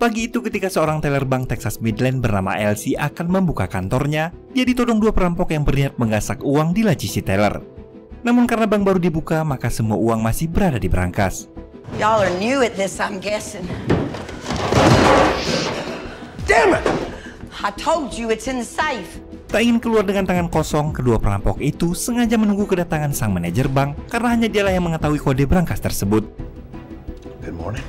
Pagi itu ketika seorang teller bank Texas Midland bernama Elsie akan membuka kantornya, dia ditodong dua perampok yang berniat menggasak uang di laci si teller. Namun karena bank baru dibuka, maka semua uang masih berada di brankas. Y'all are new at this, I'm guessing. Damn it! I told you it's in the safe. Tak ingin keluar dengan tangan kosong, kedua perampok itu sengaja menunggu kedatangan sang manajer bank karena hanya dialah yang mengetahui kode brankas tersebut. Good morning.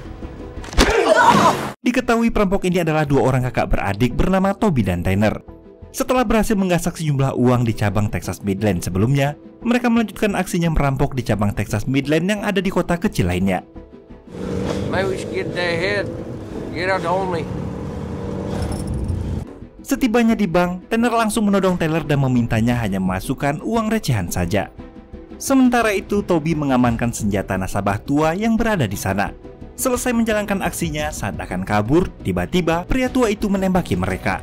Diketahui perampok ini adalah dua orang kakak beradik bernama Toby dan Tanner. Setelah berhasil menggasak sejumlah uang di cabang Texas Midland sebelumnya, mereka melanjutkan aksinya merampok di cabang Texas Midland yang ada di kota kecil lainnya. Setibanya di bank, Tanner langsung menodong teller dan memintanya hanya memasukkan uang recehan saja. Sementara itu, Toby mengamankan senjata nasabah tua yang berada di sana. Selesai menjalankan aksinya, saat akan kabur, tiba-tiba pria tua itu menembaki mereka.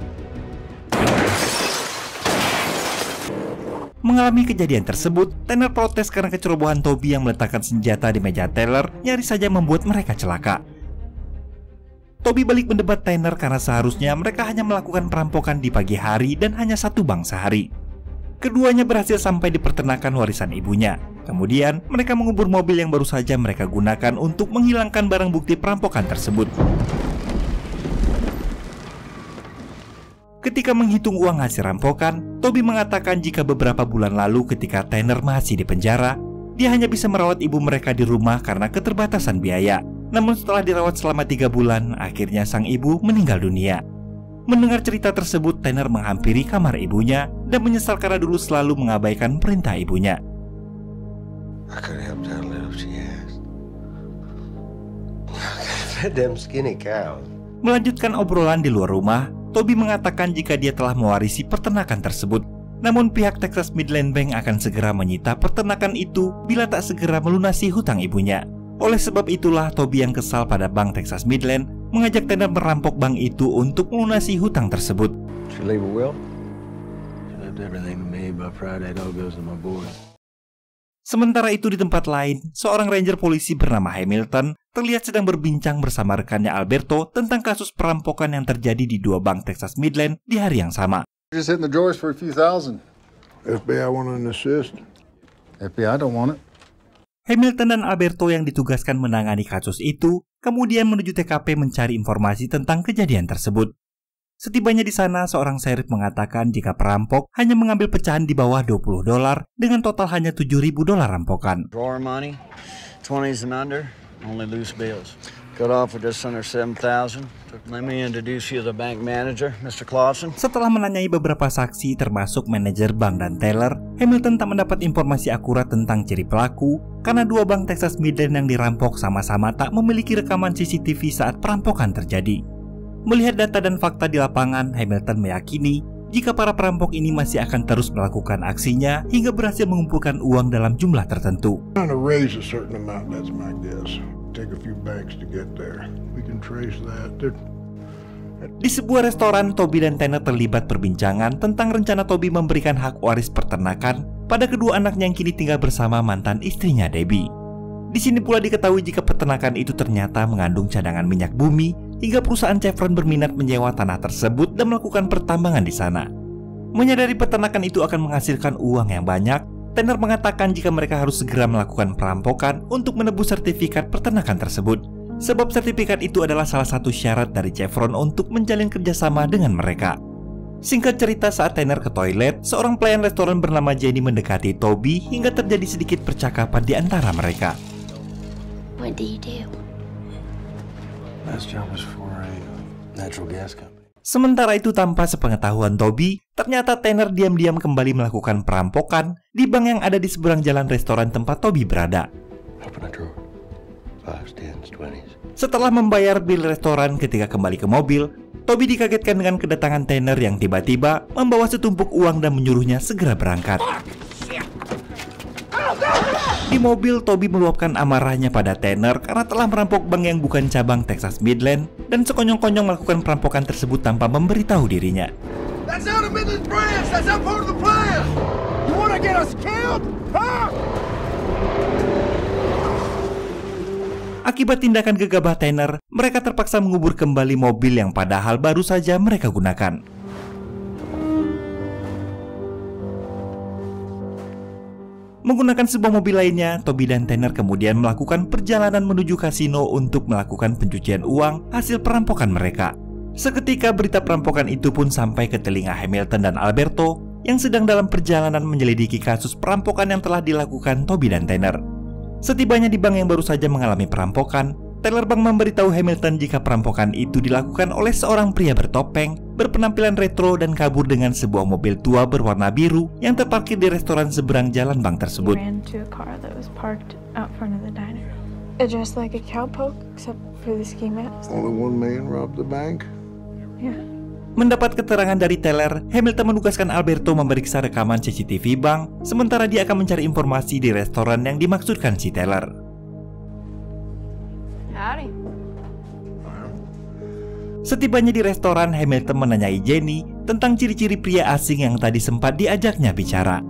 Mengalami kejadian tersebut, Tanner protes karena kecerobohan Toby yang meletakkan senjata di meja teller nyaris saja membuat mereka celaka. Toby balik mendebat Tanner karena seharusnya mereka hanya melakukan perampokan di pagi hari dan hanya satu bank sehari. Keduanya berhasil sampai di peternakan warisan ibunya. Kemudian, mereka mengubur mobil yang baru saja mereka gunakan untuk menghilangkan barang bukti perampokan tersebut. Ketika menghitung uang hasil rampokan, Toby mengatakan jika beberapa bulan lalu ketika Tanner masih di penjara, dia hanya bisa merawat ibu mereka di rumah karena keterbatasan biaya. Namun setelah dirawat selama 3 bulan, akhirnya sang ibu meninggal dunia. Mendengar cerita tersebut, Tanner menghampiri kamar ibunya dan menyesal karena dulu selalu mengabaikan perintah ibunya. Melanjutkan obrolan di luar rumah, Toby mengatakan jika dia telah mewarisi peternakan tersebut. Namun pihak Texas Midland Bank akan segera menyita peternakan itu bila tak segera melunasi hutang ibunya. Oleh sebab itulah Toby yang kesal pada Bank Texas Midland mengajak Tanner merampok bank itu untuk melunasi hutang tersebut. Sementara itu di tempat lain, seorang ranger polisi bernama Hamilton terlihat sedang berbincang bersama rekannya Alberto tentang kasus perampokan yang terjadi di dua bank Texas Midland di hari yang sama. Just hitting the drawers for a few thousand. FBI want an assist? FBI don't want it. Hamilton dan Alberto yang ditugaskan menangani kasus itu kemudian menuju TKP mencari informasi tentang kejadian tersebut. Setibanya di sana, seorang sheriff mengatakan jika perampok hanya mengambil pecahan di bawah $20 dengan total hanya $7.000 rampokan. Drawer money, 20s and under, only loose bills. Got off with just under 7,000. Let me introduce you to the bank manager, Mr. Clausen. Setelah menanyai beberapa saksi termasuk manajer bank dan teller, Hamilton tak mendapat informasi akurat tentang ciri pelaku karena dua bank Texas Midland yang dirampok sama-sama tak memiliki rekaman CCTV saat perampokan terjadi. Melihat data dan fakta di lapangan, Hamilton meyakini jika para perampok ini masih akan terus melakukan aksinya hingga berhasil mengumpulkan uang dalam jumlah tertentu. Di sebuah restoran, Toby dan Tanner terlibat perbincangan tentang rencana Toby memberikan hak waris peternakan pada kedua anaknya yang kini tinggal bersama mantan istrinya Debbie. Di sini pula diketahui jika peternakan itu ternyata mengandung cadangan minyak bumi hingga perusahaan Chevron berminat menyewa tanah tersebut dan melakukan pertambangan di sana. Menyadari peternakan itu akan menghasilkan uang yang banyak, Tanner mengatakan jika mereka harus segera melakukan perampokan untuk menebus sertifikat peternakan tersebut. Sebab sertifikat itu adalah salah satu syarat dari Chevron untuk menjalin kerjasama dengan mereka. Singkat cerita, saat Tanner ke toilet, seorang pelayan restoran bernama Jenny mendekati Toby hingga terjadi sedikit percakapan di antara mereka. What do you do? Last job was for a natural gas company. Sementara itu, tanpa sepengetahuan Toby, ternyata Tanner diam-diam kembali melakukan perampokan di bank yang ada di seberang jalan restoran tempat Toby berada. Setelah membayar bil restoran ketika kembali ke mobil, Toby dikagetkan dengan kedatangan Tanner yang tiba-tiba membawa setumpuk uang dan menyuruhnya segera berangkat. Di mobil, Toby meluapkan amarahnya pada Tanner karena telah merampok bank yang bukan cabang Texas Midland dan sekonyong-konyong melakukan perampokan tersebut tanpa memberitahu dirinya. Akibat tindakan gegabah Tanner, mereka terpaksa mengubur kembali mobil yang padahal baru saja mereka gunakan. Menggunakan sebuah mobil lainnya, Toby dan Tanner kemudian melakukan perjalanan menuju kasino untuk melakukan pencucian uang hasil perampokan mereka. Seketika berita perampokan itu pun sampai ke telinga Hamilton dan Alberto yang sedang dalam perjalanan menyelidiki kasus perampokan yang telah dilakukan Toby dan Tanner. Setibanya di bank yang baru saja mengalami perampokan, teller bank memberitahu Hamilton jika perampokan itu dilakukan oleh seorang pria bertopeng, berpenampilan retro dan kabur dengan sebuah mobil tua berwarna biru yang terparkir di restoran seberang jalan bank tersebut. Mendapat keterangan dari teller, Hamilton menugaskan Alberto memeriksa rekaman CCTV bank, sementara dia akan mencari informasi di restoran yang dimaksudkan si teller. Setibanya di restoran, Hamilton menanyai Jenny tentang ciri-ciri pria asing yang tadi sempat diajaknya bicara.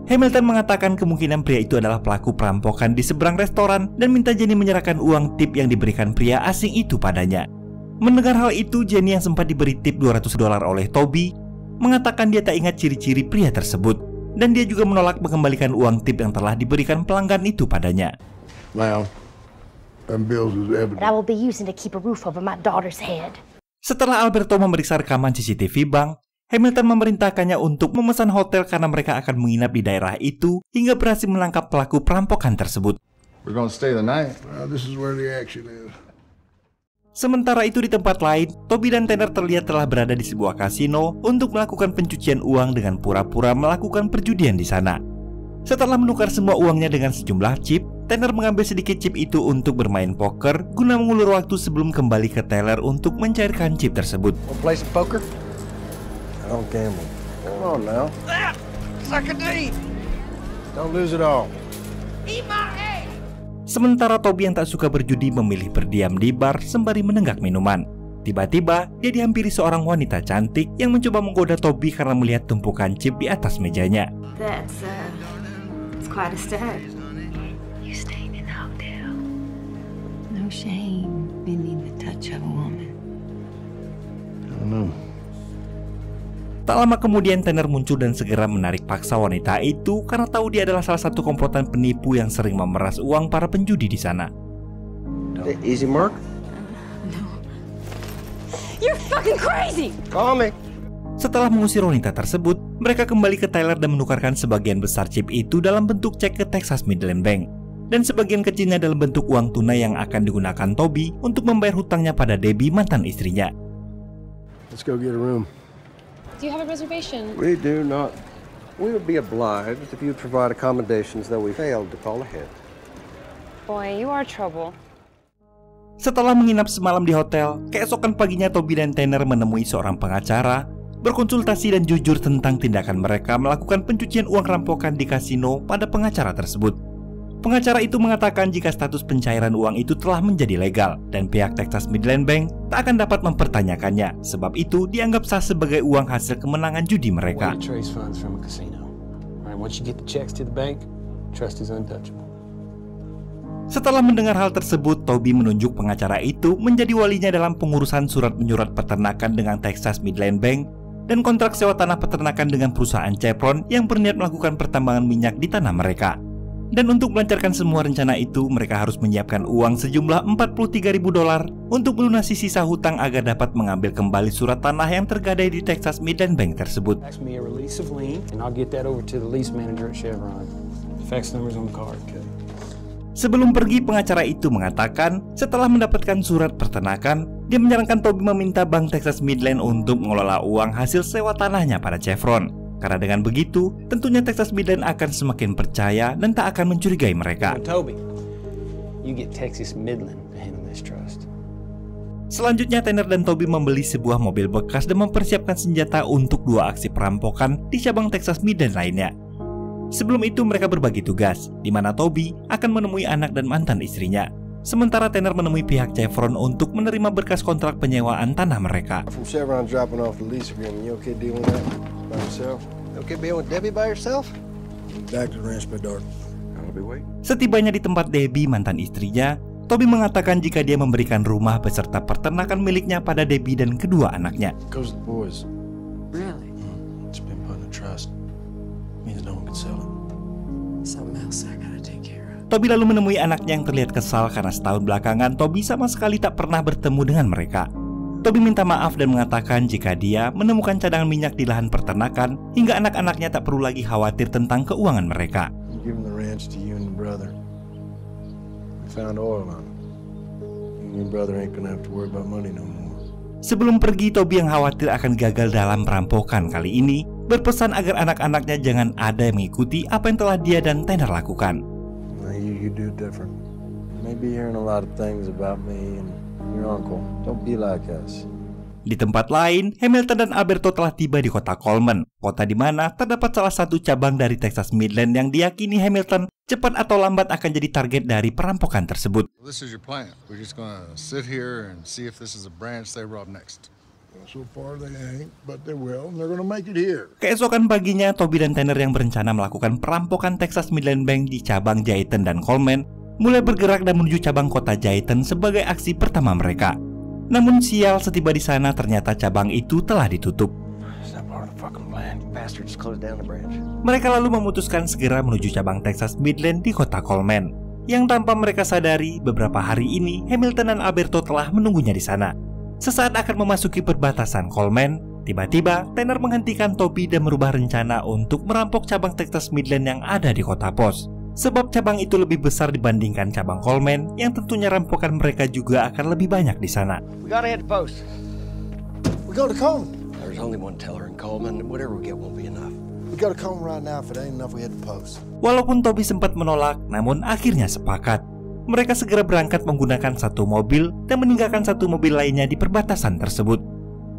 Hamilton mengatakan kemungkinan pria itu adalah pelaku perampokan di seberang restoran dan minta Jenny menyerahkan uang tip yang diberikan pria asing itu padanya. Mendengar hal itu, Jenny yang sempat diberi tip $200 oleh Toby mengatakan dia tak ingat ciri-ciri pria tersebut dan dia juga menolak mengembalikan uang tip yang telah diberikan pelanggan itu padanya. Setelah Alberto memeriksa rekaman CCTV bank, Hamilton memerintahkannya untuk memesan hotel karena mereka akan menginap di daerah itu hingga berhasil menangkap pelaku perampokan tersebut. Sementara itu di tempat lain, Toby dan Tanner terlihat telah berada di sebuah kasino untuk melakukan pencucian uang dengan pura-pura melakukan perjudian di sana. Setelah menukar semua uangnya dengan sejumlah chip, Tanner mengambil sedikit chip itu untuk bermain poker guna mengulur waktu sebelum kembali ke teller untuk mencairkan chip tersebut. Play some poker? I don't gamble. Come on now. Suck a D. Don't lose it all. Eat my egg! Sementara Toby yang tak suka berjudi memilih berdiam di bar sembari menenggak minuman. Tiba-tiba, dia dihampiri seorang wanita cantik yang mencoba menggoda Toby karena melihat tumpukan chip di atas mejanya. That's quite a start. You stayed in the hotel. No shame beneath the touch of a woman. I don't know. Tak lama kemudian Tanner muncul dan segera menarik paksa wanita itu karena tahu dia adalah salah satu komplotan penipu yang sering memeras uang para penjudi di sana. Easy mark? No. You're fucking crazy! Call me. Setelah mengusir wanita tersebut, mereka kembali ke Tyler dan menukarkan sebagian besar chip itu dalam bentuk cek ke Texas Midland Bank. Dan sebagian kecilnya dalam bentuk uang tunai yang akan digunakan Toby untuk membayar hutangnya pada Debbie, mantan istrinya. Let's go get a room. Do you have a reservation? We do not. We would be obliged if you provide accommodations that we failed to call ahead. Boy, you are trouble. Setelah menginap semalam di hotel, keesokan paginya Toby dan Tanner menemui seorang pengacara, berkonsultasi dan jujur tentang tindakan mereka melakukan pencucian uang rampokan di kasino pada pengacara tersebut. Pengacara itu mengatakan jika status pencairan uang itu telah menjadi legal dan pihak Texas Midland Bank tak akan dapat mempertanyakannya, sebab itu dianggap sah sebagai uang hasil kemenangan judi mereka. Setelah mendengar hal tersebut, Toby menunjuk pengacara itu menjadi walinya dalam pengurusan surat menyurat peternakan dengan Texas Midland Bank dan kontrak sewa tanah peternakan dengan perusahaan Chevron yang berniat melakukan pertambangan minyak di tanah mereka. Dan untuk melancarkan semua rencana itu, mereka harus menyiapkan uang sejumlah $43.000 untuk melunasi sisa hutang agar dapat mengambil kembali surat tanah yang tergadai di Texas Midland Bank tersebut. Sebelum pergi, pengacara itu mengatakan setelah mendapatkan surat pertenakan, dia menyarankan Toby meminta Bank Texas Midland untuk mengelola uang hasil sewa tanahnya pada Chevron. Karena dengan begitu, tentunya Texas Midland akan semakin percaya dan tak akan mencurigai mereka. Toby, you get Texas Midland to handle this trust. Selanjutnya, Tanner dan Toby membeli sebuah mobil bekas dan mempersiapkan senjata untuk 2 aksi perampokan di cabang Texas Midland lainnya. Sebelum itu, mereka berbagi tugas, di mana Toby akan menemui anak dan mantan istrinya. Sementara Tanner menemui pihak Chevron untuk menerima berkas kontrak penyewaan tanah mereka. From Chevron dropping off the lease agreement, you okay dealing with that by yourself? Okay being with Debbie by yourself? Back to the ranch by dark. I'll be waiting. Setibanya di tempat Debbie, mantan istrinya, Toby mengatakan jika dia memberikan rumah beserta peternakan miliknya pada Debbie dan kedua anaknya. Goes to the boys. Really? It's been put in a trust. Means no one can sell it. Something else I gotta take care of. Toby lalu menemui anaknya yang terlihat kesal karena setahun belakangan Toby sama sekali tak pernah bertemu dengan mereka. Toby minta maaf dan mengatakan jika dia menemukan cadangan minyak di lahan peternakan hingga anak-anaknya tak perlu lagi khawatir tentang keuangan mereka. I'm giving the ranch to you and your brother. We found oil on it. You and your brother ain't gonna have to worry about money no more. Sebelum pergi, Toby yang khawatir akan gagal dalam perampokan kali ini berpesan agar anak-anaknya jangan ada yang mengikuti apa yang telah dia dan Tanner lakukan. Now you do different. You may be hearing a lot of things about me and your uncle. Don't be like us. Di tempat lain, Hamilton dan Alberto telah tiba di kota Coleman, kota di mana terdapat salah satu cabang dari Texas Midland yang diyakini Hamilton cepat atau lambat akan jadi target dari perampokan tersebut. This is your plan. We're just gonna sit here and see if this is a branch they rob next. Well, so far they ain't, but they will, and they're gonna make it here. Keesokan paginya, Toby dan Tanner yang berencana melakukan perampokan Texas Midland Bank di cabang Jayton dan Coleman mulai bergerak dan menuju cabang kota Jayton sebagai aksi pertama mereka. Namun sial, setiba di sana ternyata cabang itu telah ditutup. It's not part of the fucking plan. You bastards closed down the branch. Mereka lalu memutuskan segera menuju cabang Texas Midland di kota Coleman. Yang tanpa mereka sadari, beberapa hari ini Hamilton dan Alberto telah menunggunya di sana. Sesaat akan memasuki perbatasan Coleman, tiba-tiba Tanner menghentikan Toby dan merubah rencana untuk merampok cabang Texas Midland yang ada di kota pos. Sebab cabang itu lebih besar dibandingkan cabang Coleman, yang tentunya rampokan mereka juga akan lebih banyak di sana. We gotta hit the post. We go to Coleman. There's only one teller in Coleman. Whatever we get won't be enough. We go to Coleman right now. If it ain't enough, we hit the post. Walaupun Toby sempat menolak, namun akhirnya sepakat. Mereka segera berangkat menggunakan satu mobil dan meninggalkan satu mobil lainnya di perbatasan tersebut.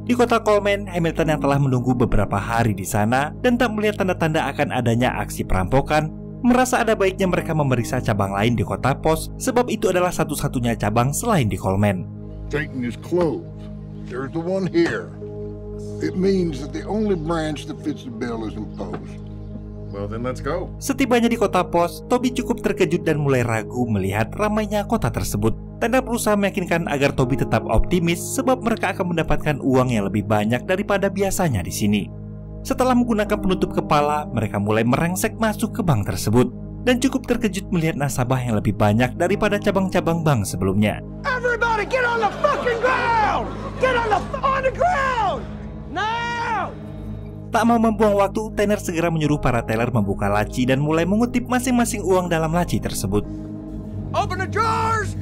Di kota Coleman, Hamilton yang telah menunggu beberapa hari di sana dan tak melihat tanda-tanda akan adanya aksi perampokan, merasa ada baiknya mereka memeriksa cabang lain di kota pos, sebab itu adalah satu-satunya cabang selain di Coleman. Dayton is closed. There's the one here. It means that the only branch that fits the bill is in post. Well, then let's go. Setibanya di kota pos, Toby cukup terkejut dan mulai ragu melihat ramainya kota tersebut. Tanner berusaha meyakinkan agar Toby tetap optimis sebab mereka akan mendapatkan uang yang lebih banyak daripada biasanya di sini. Setelah menggunakan penutup kepala, mereka mulai merengsek masuk ke bank tersebut dan cukup terkejut melihat nasabah yang lebih banyak daripada cabang-cabang bank sebelumnya. Everybody get on the fucking ground! Get on the ground! Now! Tak mau membuang waktu, Tanner segera menyuruh para teller membuka laci dan mulai mengutip masing-masing uang dalam laci tersebut. Open the drawers!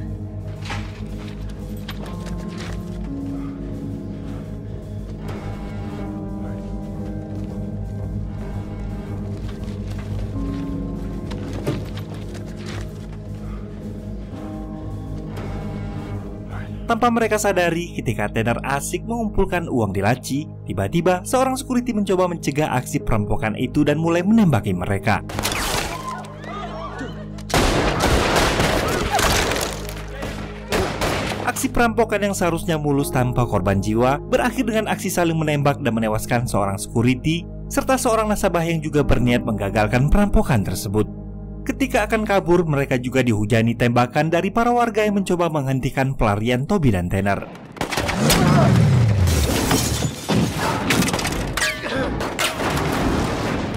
Tanpa mereka sadari, ketika Tanner asik mengumpulkan uang di laci, tiba-tiba seorang security mencoba mencegah aksi perampokan itu dan mulai menembaki mereka. Aksi perampokan yang seharusnya mulus tanpa korban jiwa berakhir dengan aksi saling menembak dan menewaskan seorang security serta seorang nasabah yang juga berniat menggagalkan perampokan tersebut. Ketika akan kabur, mereka juga dihujani tembakan dari para warga yang mencoba menghentikan pelarian Toby dan Tanner.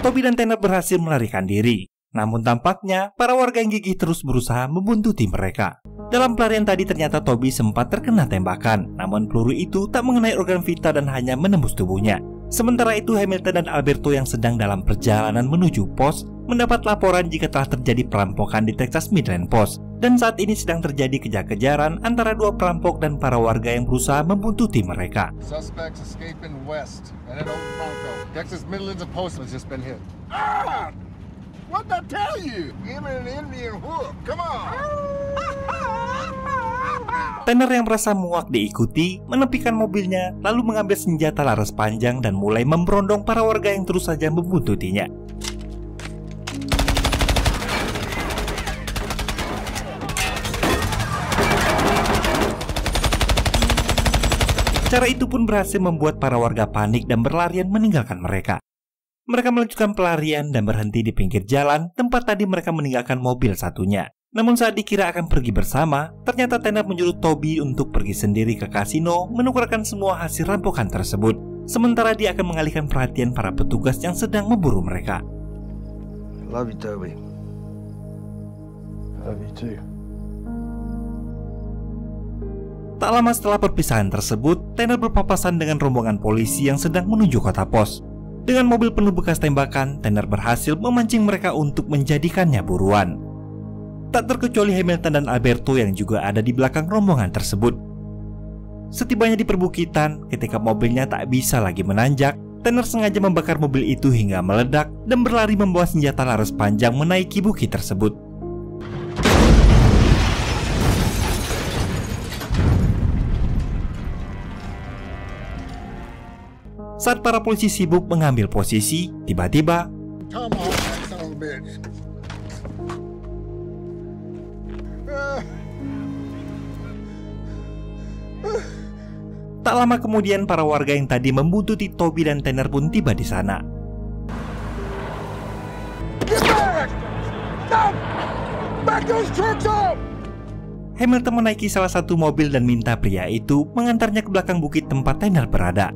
Toby dan Tanner berhasil melarikan diri. Namun tampaknya, para warga yang gigih terus berusaha membuntuti mereka. Dalam pelarian tadi ternyata Toby sempat terkena tembakan, namun peluru itu tak mengenai organ vital dan hanya menembus tubuhnya. Sementara itu Hamilton dan Alberto yang sedang dalam perjalanan menuju pos mendapat laporan jika telah terjadi perampokan di Texas Midland Post. Dan saat ini sedang terjadi kejar-kejaran antara dua perampok dan para warga yang berusaha membuntuti mereka. Suspects escaping west and an old Bronco. Texas Midlands and Post has just been hit. Ah! What'd I tell you? Give me an Indian whoop. Come on. Tanner yang merasa muak diikuti, menepikan mobilnya, lalu mengambil senjata laras panjang dan mulai memberondong para warga yang terus saja membuntutinya. Cara itu pun berhasil membuat para warga panik dan berlarian meninggalkan mereka. Mereka melanjutkan pelarian dan berhenti di pinggir jalan tempat tadi mereka meninggalkan mobil satunya. Namun saat dikira akan pergi bersama, ternyata Tanner menyuruh Toby untuk pergi sendiri ke kasino menukarkan semua hasil rampokan tersebut. Sementara dia akan mengalihkan perhatian para petugas yang sedang memburu mereka. Love you, Toby. Love you too. Tak lama setelah perpisahan tersebut, Tanner berpapasan dengan rombongan polisi yang sedang menuju kota pos. Dengan mobil penuh bekas tembakan, Tanner berhasil memancing mereka untuk menjadikannya buruan. Tak terkecuali Hamilton dan Alberto yang juga ada di belakang rombongan tersebut. Setibanya di perbukitan, ketika mobilnya tak bisa lagi menanjak, Tanner sengaja membakar mobil itu hingga meledak dan berlari membawa senjata laras panjang menaiki bukit tersebut. Saat para polisi sibuk mengambil posisi, tiba-tiba tak lama kemudian para warga yang tadi membuntuti Toby dan Tanner pun tiba di sana. Hamilton menaiki salah satu mobil dan minta pria itu mengantarnya ke belakang bukit tempat Tanner berada.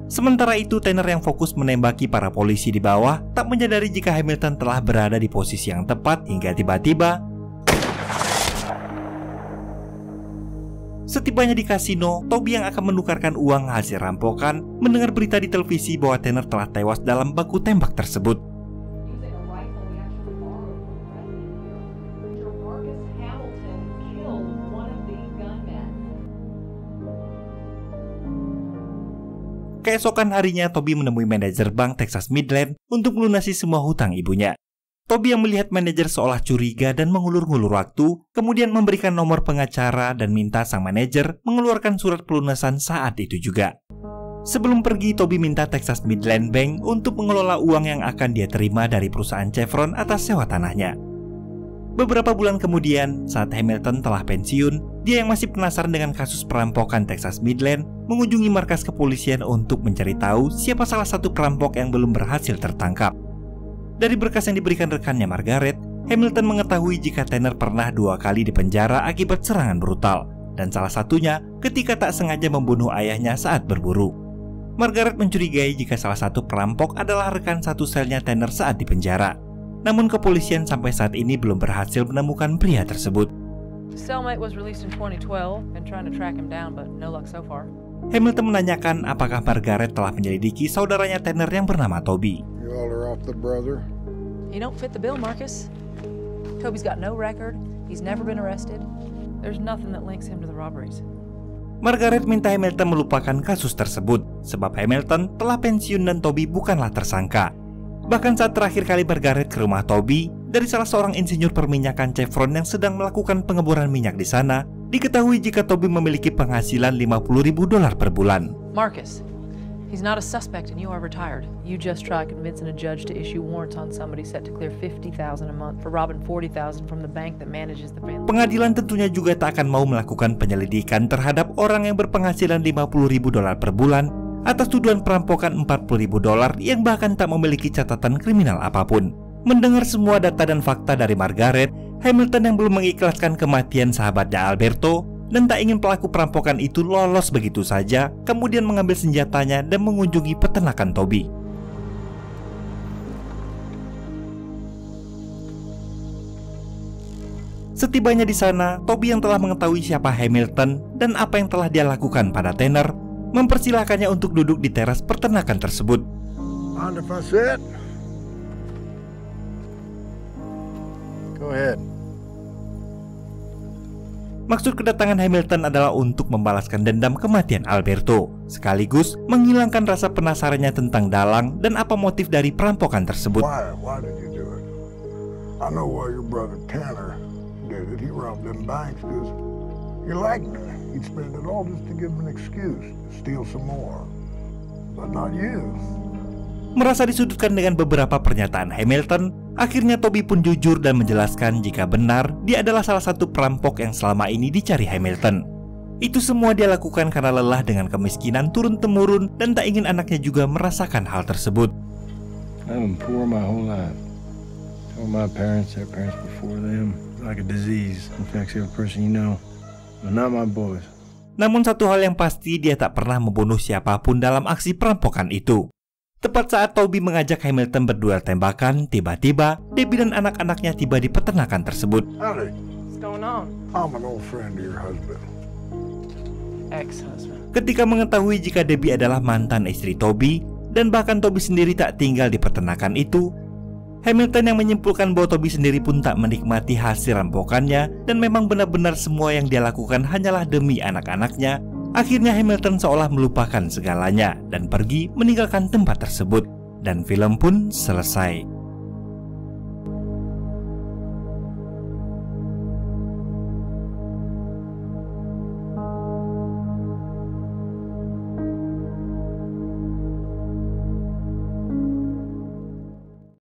Sementara itu Tanner yang fokus menembaki para polisi di bawah tak menyadari jika Hamilton telah berada di posisi yang tepat hingga tiba-tiba setibanya di kasino, Toby yang akan menukarkan uang hasil rampokan mendengar berita di televisi bahwa Tanner telah tewas dalam baku tembak tersebut. Keesokan harinya, Toby menemui manajer bank Texas Midland untuk melunasi semua hutang ibunya. Toby yang melihat manajer seolah curiga dan mengulur-ngulur waktu, kemudian memberikan nomor pengacara dan minta sang manajer mengeluarkan surat pelunasan saat itu juga. Sebelum pergi, Toby minta Texas Midland Bank untuk mengelola uang yang akan dia terima dari perusahaan Chevron atas sewa tanahnya. Beberapa bulan kemudian, saat Hamilton telah pensiun, dia yang masih penasaran dengan kasus perampokan Texas Midland mengunjungi markas kepolisian untuk mencari tahu siapa salah satu perampok yang belum berhasil tertangkap. Dari berkas yang diberikan rekannya Margaret, Hamilton mengetahui jika Tanner pernah 2 kali dipenjara akibat serangan brutal, dan salah satunya ketika tak sengaja membunuh ayahnya saat berburu. Margaret mencurigai jika salah satu perampok adalah rekan satu selnya Tanner saat dipenjara. Namun kepolisian sampai saat ini belum berhasil menemukan pria tersebut. Hamilton menanyakan apakah Margaret telah menyelidiki saudaranya Tanner yang bernama Toby. The brother. You don't fit the bill, Marcus. Toby's got no record. He's never been arrested. There's nothing that links him to the robberies. Margaret minta Hamilton melupakan kasus tersebut sebab Hamilton telah pensiun dan Toby bukanlah tersangka. Bahkan saat terakhir kali Margaret ke rumah Toby, dari salah seorang insinyur perminyakan Chevron yang sedang melakukan pengeboran minyak di sana, diketahui jika Toby memiliki penghasilan $50,000 per bulan. Marcus, he's not a suspect and you are retired. You just try convincing a judge to issue warrants on somebody set to clear $50,000 a month for robbing $40,000 from the bank that manages the family. Pengadilan tentunya juga tak akan mau melakukan penyelidikan terhadap orang yang berpenghasilan $50,000 per bulan atas tuduhan perampokan $40,000 yang bahkan tak memiliki catatan kriminal apapun. Mendengar semua data dan fakta dari Margaret, Hamilton yang belum mengikhlaskan kematian sahabatnya Alberto dan tak ingin pelaku perampokan itu lolos begitu saja, kemudian mengambil senjatanya dan mengunjungi peternakan Toby. Setibanya di sana, Toby yang telah mengetahui siapa Hamilton dan apa yang telah dia lakukan pada Tanner, mempersilahkannya untuk duduk di teras peternakan tersebut. Mind if I sit? Go ahead. Maksud kedatangan Hamilton adalah untuk membalaskan dendam kematian Alberto, sekaligus menghilangkan rasa penasarannya tentang dalang dan apa motif dari perampokan tersebut. Why did you do it? I know why your brother Tanner did it. He robbed them banks because he liked it. He'd spend it all just to give him an excuse to steal some more. But not you. Merasa disudutkan dengan beberapa pernyataan Hamilton, akhirnya Toby pun jujur dan menjelaskan jika benar dia adalah salah satu perampok yang selama ini dicari Hamilton. Itu semua dia lakukan karena lelah dengan kemiskinan turun-temurun dan tak ingin anaknya juga merasakan hal tersebut. I've been poor my whole life. Told my parents, their parents before them. like a disease, infects every person you know. But not my boys. Namun satu hal yang pasti, dia tak pernah membunuh siapapun dalam aksi perampokan itu. Tepat saat Toby mengajak Hamilton berduel tembakan, tiba-tiba Debbie dan anak-anaknya tiba di peternakan tersebut. Howdy. What's going on? I'm an old friend of your husband. Ex-husband. Ketika mengetahui jika Debbie adalah mantan istri Toby, dan bahkan Toby sendiri tak tinggal di peternakan itu, Hamilton yang menyimpulkan bahwa Toby sendiri pun tak menikmati hasil rampokannya dan memang benar-benar semua yang dia lakukan hanyalah demi anak-anaknya. Akhirnya Hamilton seolah melupakan segalanya dan pergi meninggalkan tempat tersebut. Dan film pun selesai.